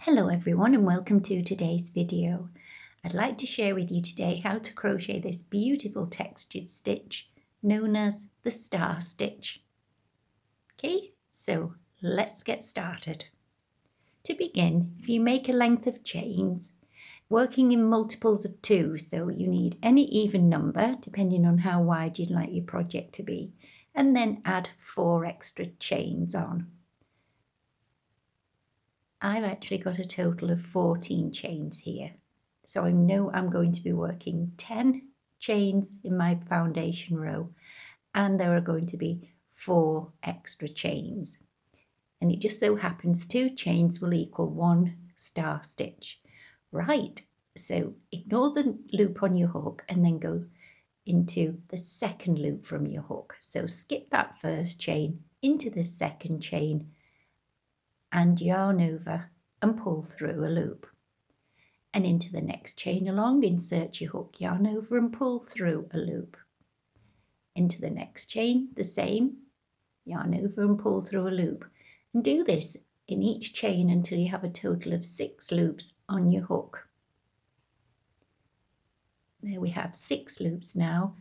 Hello everyone and welcome to today's video. I'd like to share with you today how to crochet this beautiful textured stitch known as the star stitch. Okay, so let's get started. To begin, if you make a length of chains, working in multiples of 2, so you need any even number depending on how wide you'd like your project to be, and then add 4 extra chains on. I've actually got a total of 14 chains here. So I know I'm going to be working 10 chains in my foundation row, and there are going to be 4 extra chains. And it just so happens 2 chains will equal 1 star stitch. Right, so ignore the loop on your hook and then go into the second loop from your hook. So skip that first chain into the second chain and yarn over and pull through a loop. And into the next chain along, insert your hook, yarn over and pull through a loop. Into the next chain, the same, yarn over and pull through a loop. And do this in each chain until you have a total of 6 loops on your hook. There we have 6 loops now.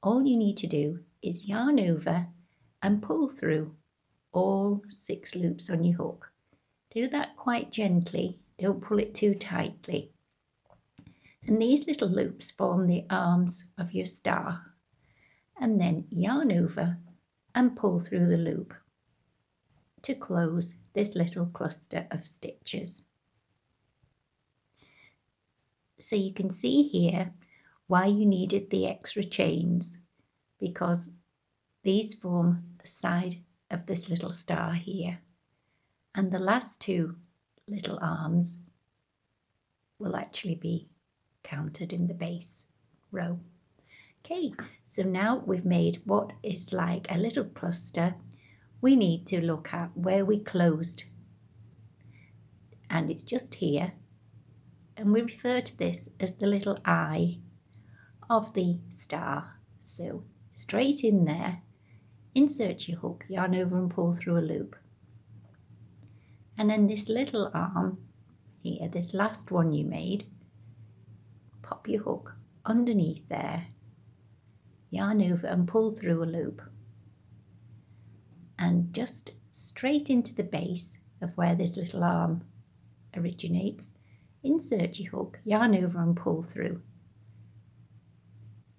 All you need to do is yarn over and pull through all 6 loops on your hook. Do that quite gently, don't pull it too tightly. And these little loops form the arms of your star. And then yarn over and pull through the loop to close this little cluster of stitches. So you can see here why you needed the extra chains, because these form the side of this little star here. And the last 2 little arms will actually be counted in the base row. Okay, so now we've made what is like a little cluster. We need to look at where we closed, and it's just here, and we refer to this as the little eye of the star. So straight in there, insert your hook, yarn over and pull through a loop. And then this little arm here, this last one you made, pop your hook underneath there, yarn over and pull through a loop. And just straight into the base of where this little arm originates, insert your hook, yarn over and pull through.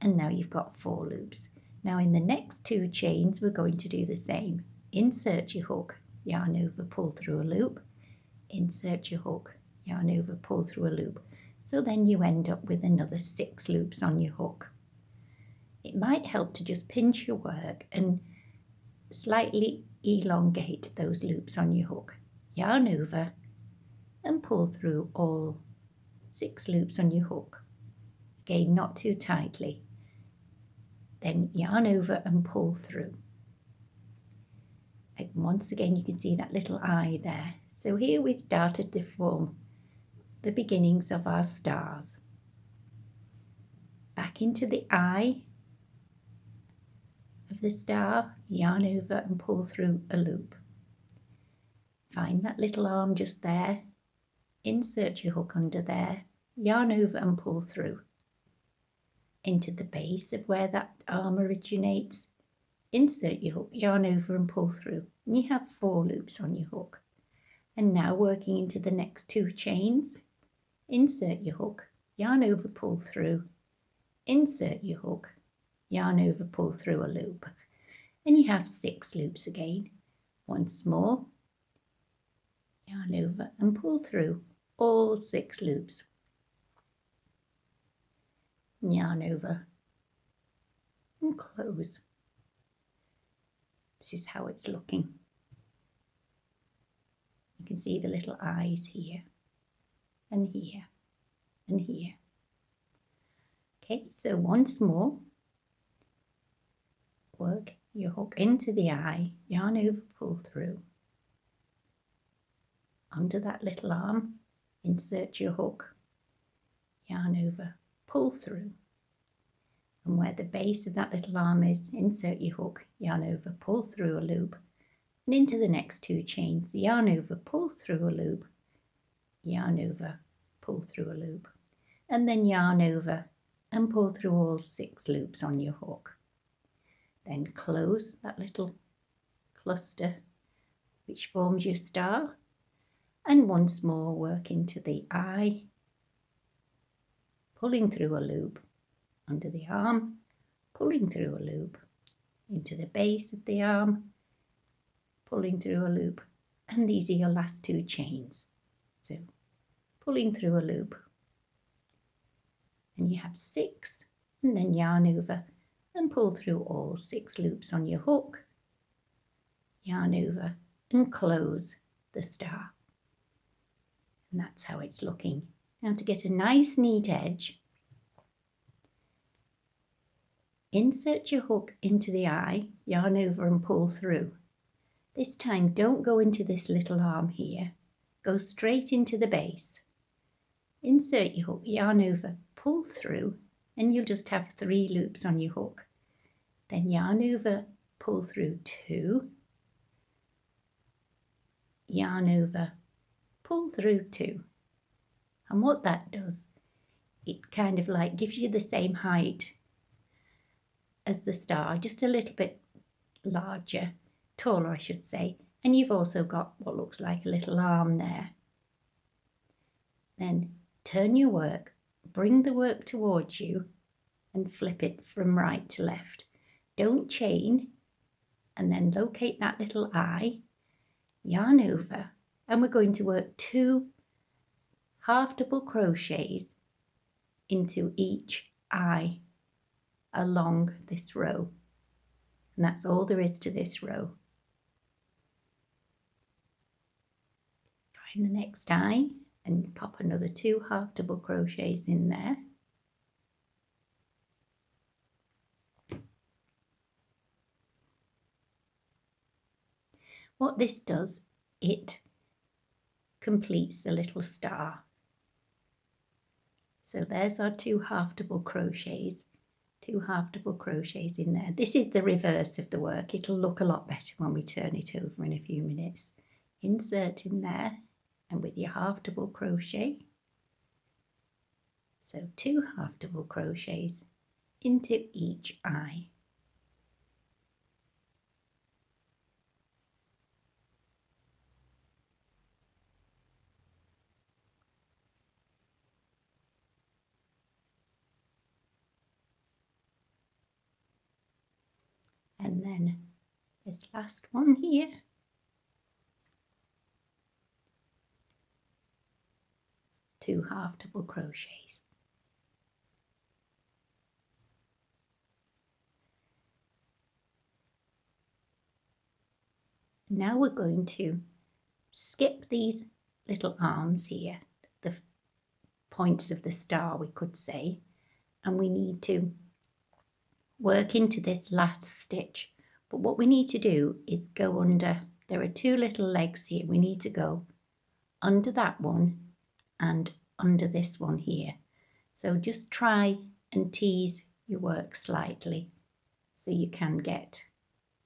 And now you've got 4 loops. Now in the next 2 chains, we're going to do the same. Insert your hook, yarn over, pull through a loop, insert your hook, yarn over, pull through a loop. So then you end up with another 6 loops on your hook. It might help to just pinch your work and slightly elongate those loops on your hook. Yarn over and pull through all 6 loops on your hook. Again, not too tightly. Then yarn over and pull through. And once again, you can see that little eye there. So here we've started to form the beginnings of our stars. Back into the eye of the star, yarn over and pull through a loop. Find that little arm just there, insert your hook under there, yarn over and pull through. Into the base of where that arm originates, insert your hook, yarn over and pull through. And you have 4 loops on your hook. And now working into the next 2 chains, insert your hook, yarn over, pull through, insert your hook, yarn over, pull through a loop. And you have 6 loops again. Once more, yarn over and pull through all 6 loops. Yarn over and close. This is how it's looking. You can see the little eyes here and here and here. Okay, so once more, work your hook into the eye, yarn over, pull through. Under that little arm, insert your hook, yarn over, pull through. And where the base of that little arm is, insert your hook, yarn over, pull through a loop. And into the next 2 chains, yarn over, pull through a loop, yarn over, pull through a loop, and then yarn over and pull through all 6 loops on your hook. Then close that little cluster which forms your star, and once more work into the eye, pulling through a loop under the arm, pulling through a loop into the base of the arm, pulling through a loop, and these are your last 2 chains. So pulling through a loop, and you have 6, and then yarn over and pull through all 6 loops on your hook, yarn over and close the star. And that's how it's looking. Now to get a nice neat edge, insert your hook into the eye, yarn over and pull through. This time don't go into this little arm here, go straight into the base. Insert your hook, yarn over, pull through, and you'll just have 3 loops on your hook. Then yarn over, pull through 2, yarn over, pull through 2. And what that does, it kind of like gives you the same height as the star, just a little bit larger, taller I should say, and you've also got what looks like a little arm there. Then turn your work, bring the work towards you and flip it from right to left. Don't chain, and then locate that little eye, yarn over, and we're going to work 2 half double crochets into each eye along this row, and that's all there is to this row. Find the next eye and pop another 2 half double crochets in there. What this does, it completes the little star. So there's our 2 half double crochets, 2 half double crochets in there. This is the reverse of the work. It'll look a lot better when we turn it over in a few minutes. Insert in there, and with your half double crochet, so 2 half double crochets into each eye. And then this last one here, two half double crochets. Now we're going to skip these little arms here, the points of the star we could say, and we need to work into this last stitch. But what we need to do is go under, there are 2 little legs here, we need to go under that one and under this one here. So just try and tease your work slightly so you can get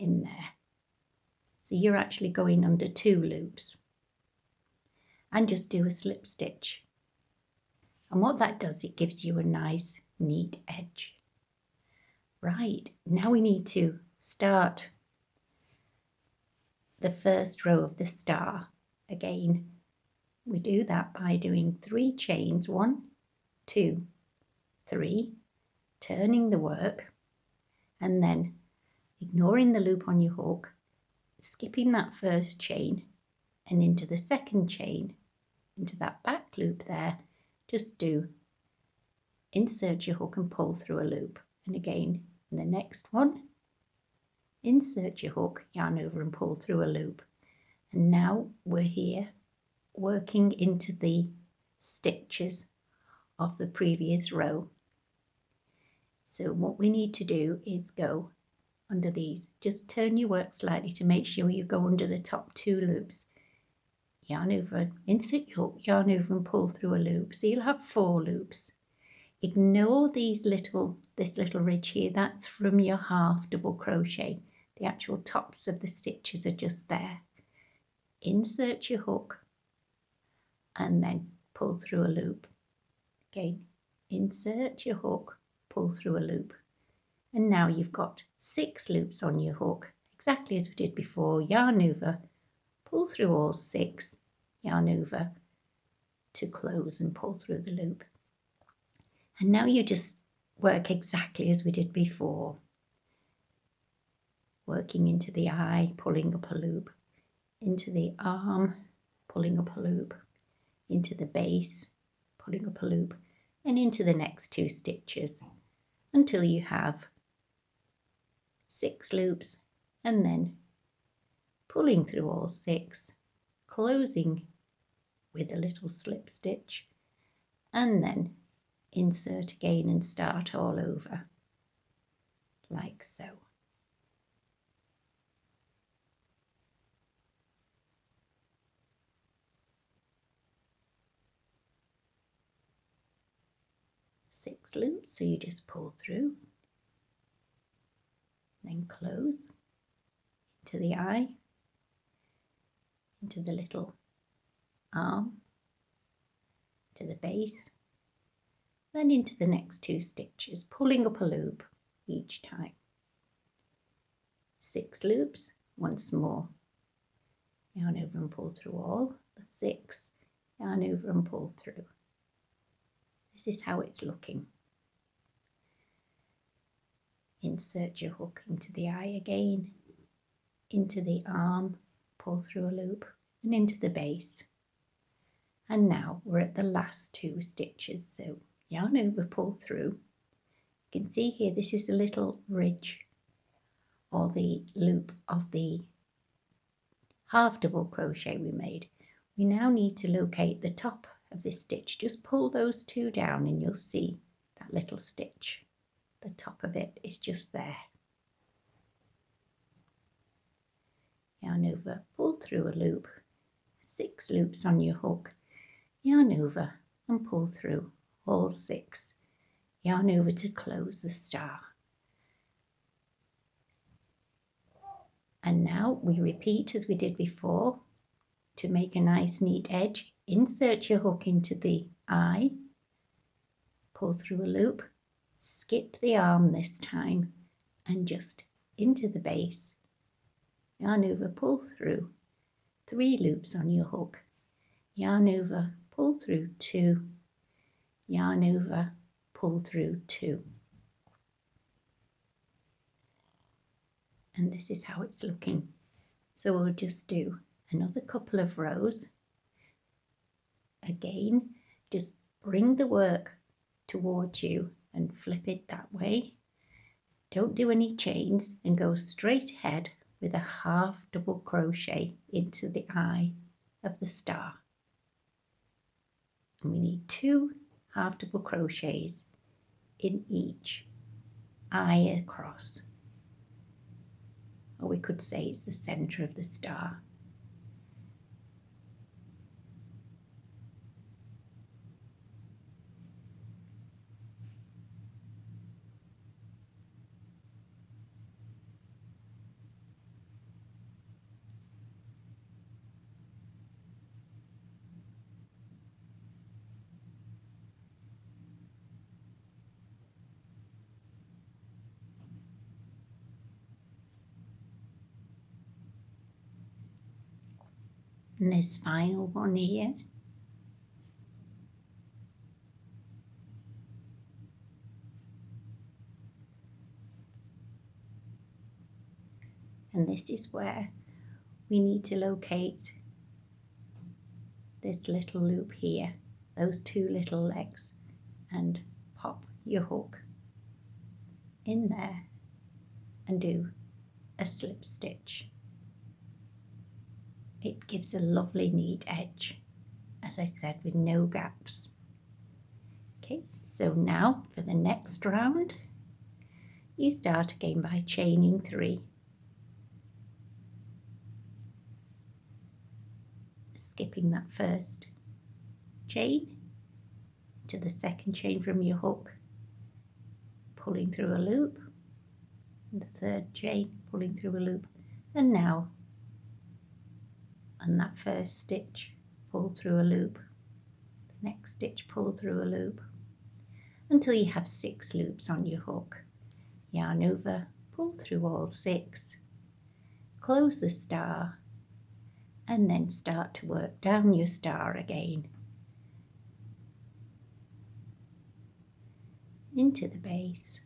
in there. So you're actually going under 2 loops, and just do a slip stitch. And what that does, it gives you a nice neat edge. Right, now we need to start the first row of the star again. We do that by doing 3 chains, 1, 2, 3, turning the work, and then ignoring the loop on your hook, skipping that first chain and into the second chain, into that back loop there, just do insert your hook and pull through a loop. And again, in the next one, insert your hook, yarn over and pull through a loop. And now we're here working into the stitches of the previous row. So what we need to do is go under these. Just turn your work slightly to make sure you go under the top 2 loops. Yarn over, insert your hook, yarn over and pull through a loop. So you'll have 4 loops. Ignore this little ridge here, that's from your half double crochet. The actual tops of the stitches are just there. Insert your hook, and then pull through a loop. Again, insert your hook, pull through a loop. And now you've got 6 loops on your hook, exactly as we did before. Yarn over, pull through all 6, yarn over to close and pull through the loop. And now you just work exactly as we did before. Working into the eye, pulling up a loop, into the arm, pulling up a loop, into the base, pulling up a loop, and into the next 2 stitches until you have 6 loops, and then pulling through all 6, closing with a little slip stitch, and then insert again and start all over like so. Six loops, so you just pull through, then close into the eye, into the little arm, to the base, then into the next 2 stitches, pulling up a loop each time. 6 loops once more. Yarn over and pull through all the 6, yarn over and pull through. This is how it's looking. Insert your hook into the eye again, into the arm, pull through a loop, and into the base. And now we're at the last 2 stitches, so yarn over, pull through. You can see here this is a little ridge or the loop of the half double crochet we made. We now need to locate the top of this stitch. Just pull those 2 down and you'll see that little stitch. The top of it is just there. Yarn over, pull through a loop, 6 loops on your hook, yarn over and pull through all 6, yarn over to close the star. And now we repeat as we did before. To make a nice neat edge, insert your hook into the eye, pull through a loop, skip the arm this time and just into the base, yarn over, pull through, 3 loops on your hook, yarn over, pull through 2, yarn over, pull through 2. And this is how it's looking. So we'll just do another couple of rows. Again, just bring the work towards you and flip it that way. Don't do any chains and go straight ahead with a half double crochet into the eye of the star. And we need 2 half double crochets in each eye across. Or we could say it's the centre of the star. And this final one here. And this is where we need to locate this little loop here, those 2 little legs, and pop your hook in there and do a slip stitch. It gives a lovely neat edge, as I said, with no gaps. Okay, so now for the next round, you start again by chaining 3. Skipping that first chain to the second chain from your hook, pulling through a loop, and the third chain, pulling through a loop, and now on that first stitch, pull through a loop, Next stitch, pull through a loop until you have 6 loops on your hook. Yarn over, pull through all 6, close the star, and then start to work down your star again into the base,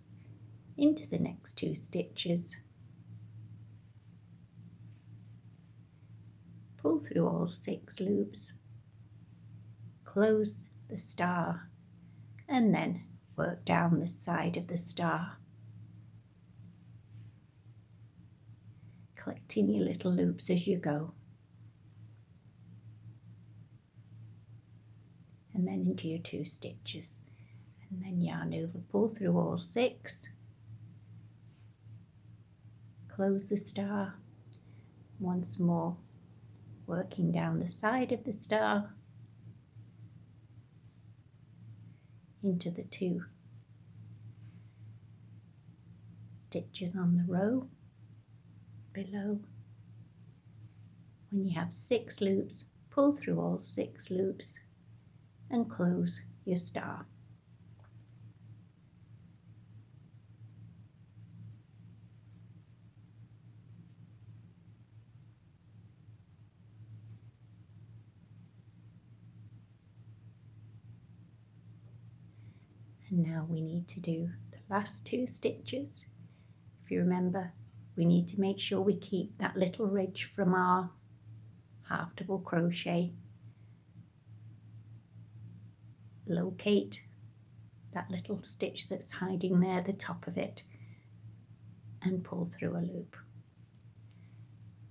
into the next 2 stitches, pull through all 6 loops, close the star, and then work down the side of the star, collecting your little loops as you go, and then into your 2 stitches, and then yarn over, pull through all 6, close the star, once more working down the side of the star into the 2 stitches on the row below. When you have 6 loops, pull through all 6 loops and close your star. And now we need to do the last 2 stitches. If you remember, we need to make sure we keep that little ridge from our half double crochet. Locate that little stitch that's hiding there, the top of it, and pull through a loop.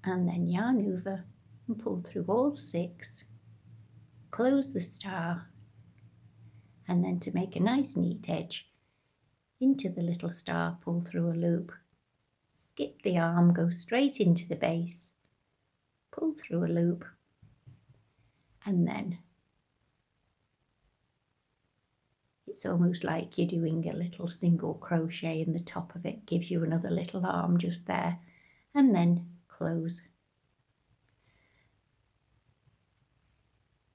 And then yarn over and pull through all 6, close the star, and then to make a nice neat edge, into the little star, pull through a loop, skip the arm, go straight into the base, pull through a loop, and then it's almost like you're doing a little single crochet in the top of it, gives you another little arm just there, and then close.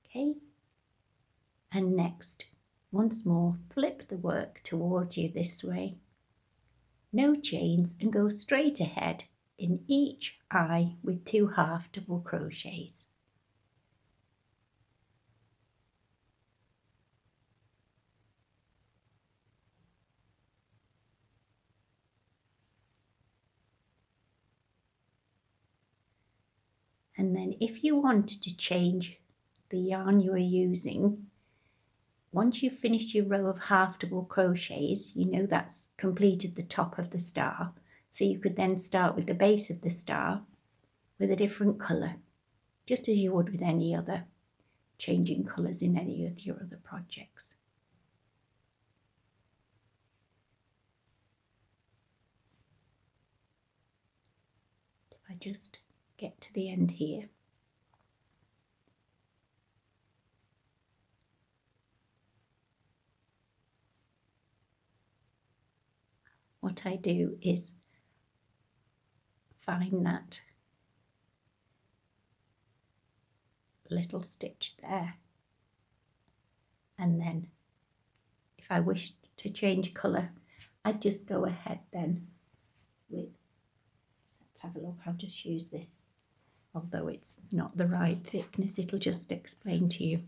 Okay, and next, once more, flip the work towards you this way. No chains, and go straight ahead in each eye with 2 half double crochets. And then if you want to change the yarn you are using, once you've finished your row of half double crochets, you know that's completed the top of the star. So you could then start with the base of the star with a different colour, just as you would with any other changing colours in any of your other projects. If I just get to the end here. What I do is find that little stitch there, and then if I wish to change colour, I'd just go ahead then with, let's have a look, I'll just use this, although it's not the right thickness, it'll just explain to you.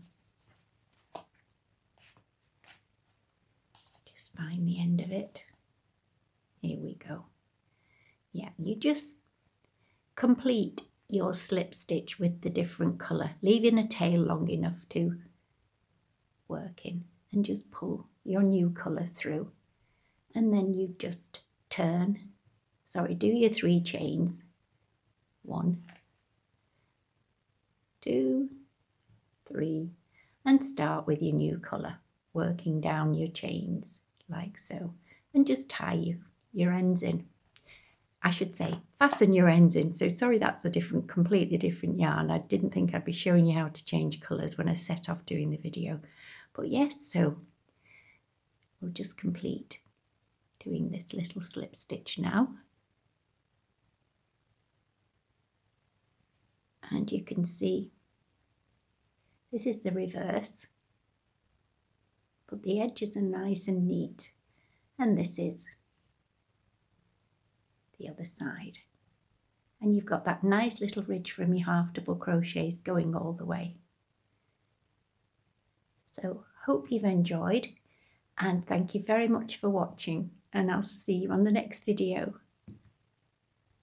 Just find the end of it. Here we go. Yeah, you just complete your slip stitch with the different colour, leaving a tail long enough to work in, and just pull your new colour through, and then you just do your 3 chains, 1, 2, 3, and start with your new colour, working down your chains like so, and just tie your ends in. I should say fasten your ends in. So sorry, that's a completely different yarn. I didn't think I'd be showing you how to change colours when I set off doing the video. But yes, so we'll just complete doing this little slip stitch now. And you can see this is the reverse. but the edges are nice and neat. And this is the other side. And you've got that nice little ridge from your half double crochets going all the way. So hope you've enjoyed, and thank you very much for watching, and I'll see you on the next video.